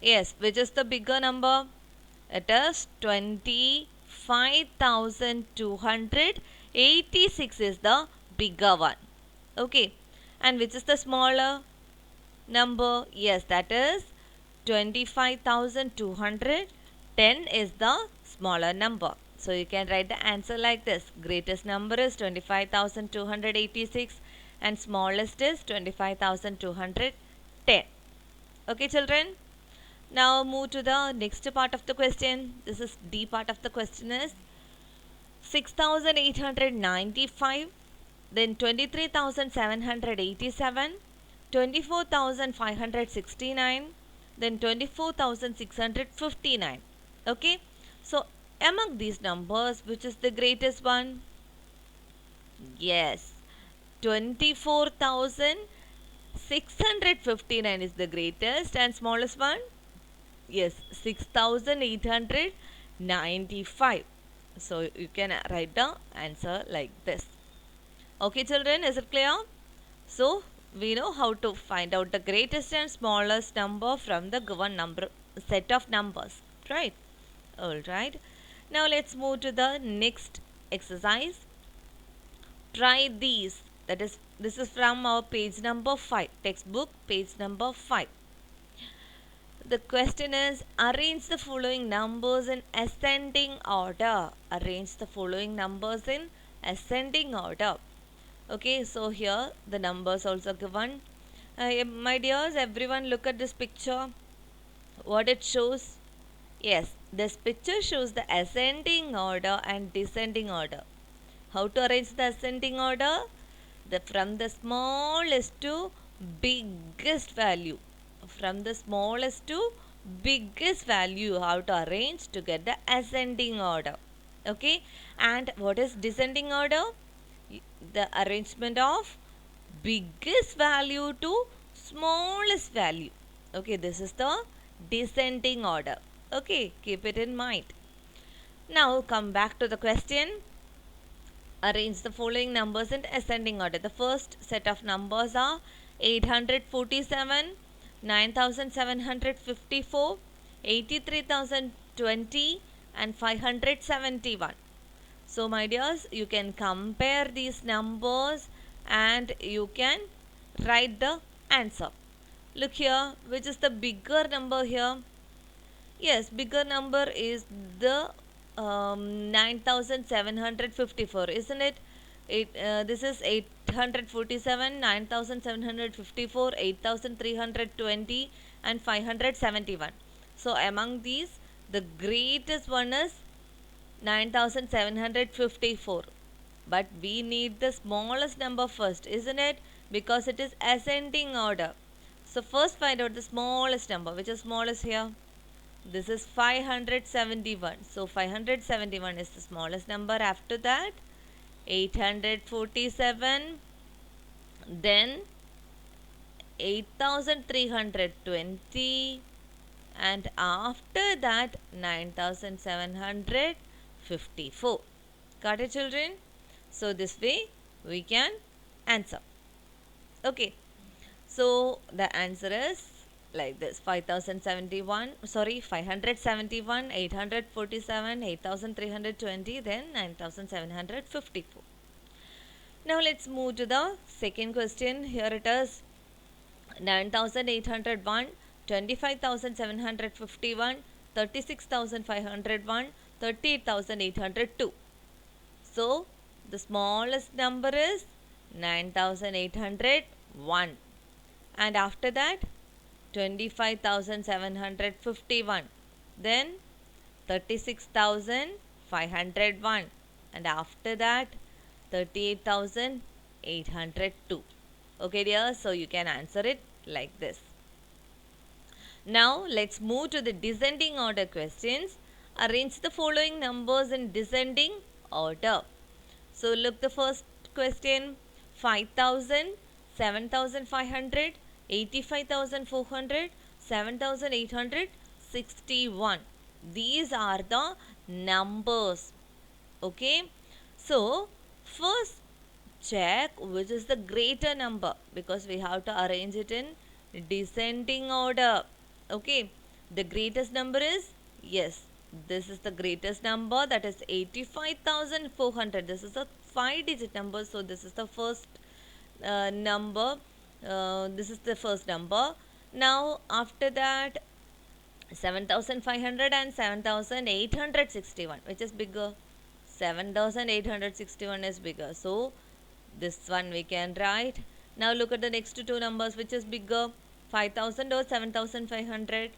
Yes, which is the bigger number? It is 25,286 is the bigger one. Okay. And which is the smaller number? Yes, that is 25,210 is the smaller number. So you can write the answer like this. Greatest number is 25,286 and smallest is 25,210. Okay, children? Now move to the next part of the question. This is D part of the question is 6,895, then 23,787, 24,569, then 24,659. Okay, so among these numbers, which is the greatest one? Yes, 24,659 is the greatest, and smallest one? Yes, 6,895. So you can write the answer like this. Okay, children, is it clear? So we know how to find out the greatest and smallest number from the given number set of numbers, right? All right. Now let's move to the next exercise. Try these. That is, this is from our page number 5, textbook page number 5. The question is arrange the following numbers in ascending order. Arrange the following numbers in ascending order. Okay, so here the numbers also given. My dears, everyone look at this picture. What it shows? Yes, this picture shows the ascending order and descending order. How to arrange the ascending order? From the smallest to biggest value. From the smallest to biggest value, how to arrange to get the ascending order. Okay, and what is descending order? The arrangement of biggest value to smallest value. Okay, this is the descending order. Okay, keep it in mind. Now come back to the question. Arrange the following numbers in ascending order. The first set of numbers are 847, 9,754, 83,020 and 571. So my dears, you can compare these numbers and you can write the answer. Look here, which is the bigger number here? Yes, bigger number is the 9,754, isn't it? This is 847, 9,754, 8,320 and 571. So among these, the greatest one is 9,754. But we need the smallest number first, isn't it? Because it is ascending order. So first find out the smallest number. Which is smallest here? This is 571. So 571 is the smallest number. After that, 847. Then 8,320. And after that, 9,754. Got it, children? So this way we can answer. Okay. So the answer is like this: 5,071, sorry, 571, 847, 8,320, then 9,754. Now let's move to the second question. Here it is: 9,801, 25,751, 36,501, 38,802. So the smallest number is 9,801. And after that, 25,751. Then 36,501. And after that, 38,802. Okay, dear. So you can answer it like this. Now let's move to the descending order questions. Arrange the following numbers in descending order. So look the first question: 5,000, 7,500, 85,400, 7,861. These are the numbers. Okay. So first check which is the greater number, because we have to arrange it in descending order. Okay. The greatest number is, yes, this is the greatest number, that is 85,400. This is a 5-digit number, so this is the first number. This is the first number. Now, after that, 7,500 and 7,861, which is bigger? 7,861 is bigger. So, this one we can write. Now, look at the next two numbers, which is bigger? 5,000 or 7,500?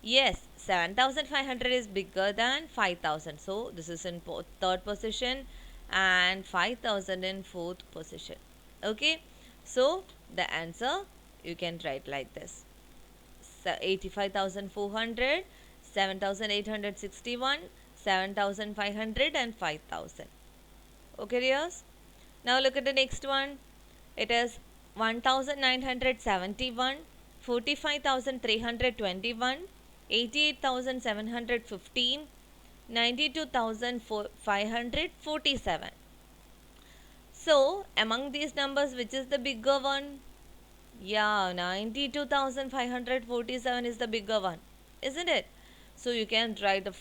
Yes, 7,500 is bigger than 5,000. So, this is in third position and 5,000 in fourth position. Okay. So, the answer you can write like this. 85,400, 7,861, 7,500 and 5,000. Okay, dears? Now look at the next one. It is 1,971, 45,321, 88,715, 92,547. So, among these numbers, which is the bigger one? Yeah, 92,547 is the bigger one, isn't it? So you can write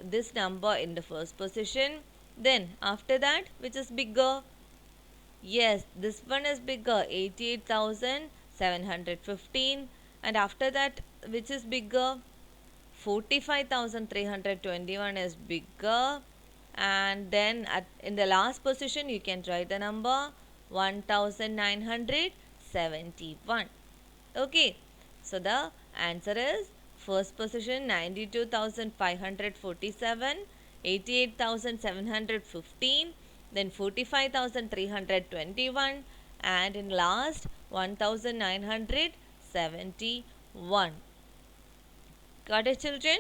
this number in the first position. Then after that, which is bigger? Yes, this one is bigger, 88,715. And after that, which is bigger? 45,321 is bigger. And then in the last position, you can write the number 1,971. Okay, so the answer is first position 92,547, 88,715, then 45,321, and in last 1,971. Got it, children?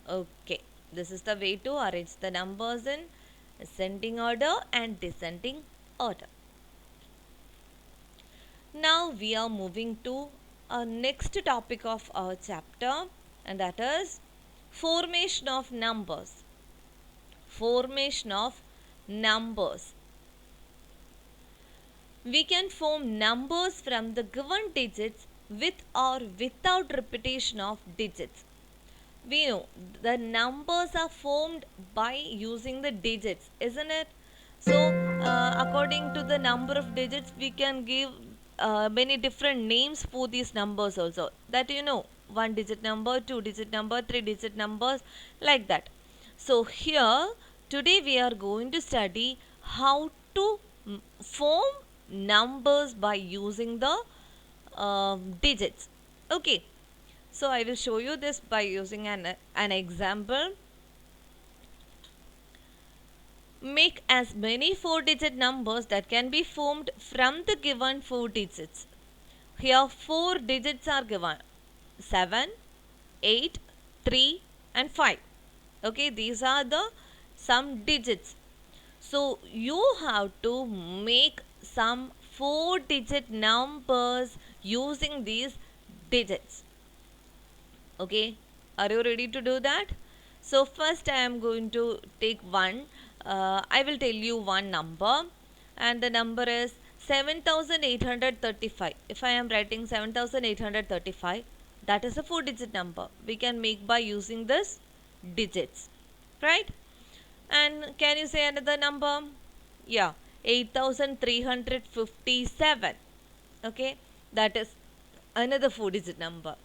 Okay, this is the way to arrange the numbers in ascending order and descending order. Now we are moving to our next topic of our chapter, and that is formation of numbers. Formation of numbers. We can form numbers from the given digits with or without repetition of digits. We know the numbers are formed by using the digits, isn't it? So, according to the number of digits, we can give many different names for these numbers also. That you know, 1-digit number, 2-digit number, 3-digit numbers, like that. So, here, today we are going to study how to form numbers by using the digits. Okay. So I will show you this by using an example. Make as many 4-digit numbers that can be formed from the given 4 digits. Here 4 digits are given: 7, 8, 3 and 5. Okay, these are the some digits. So you have to make some 4-digit numbers using these digits. Okay, are you ready to do that? So first I am going to take one. I will tell you one number, and the number is 7,835. If I am writing 7,835, that is a 4-digit number. We can make by using this digits, right? And can you say another number? Yeah, 8,357. Okay, that is another 4-digit number.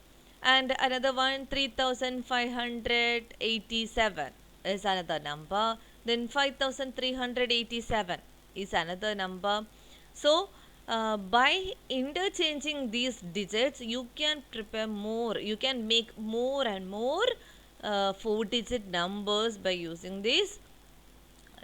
And another one, 3,587 is another number. Then 5,387 is another number. So by interchanging these digits, you can prepare more, you can make more and more 4-digit numbers by using these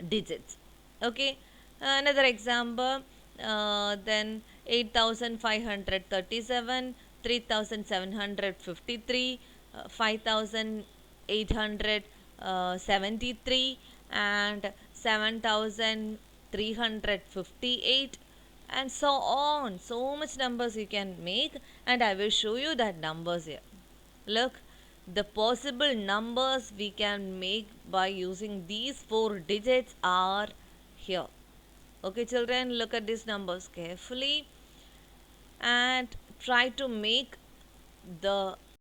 digits. Okay, another example, then 8,537, 3,753, 5,873, and 7,358, and so on. So much numbers you can make, and I will show you that numbers here. Look, the possible numbers we can make by using these 4 digits are here. Okay, children, look at these numbers carefully and try to make the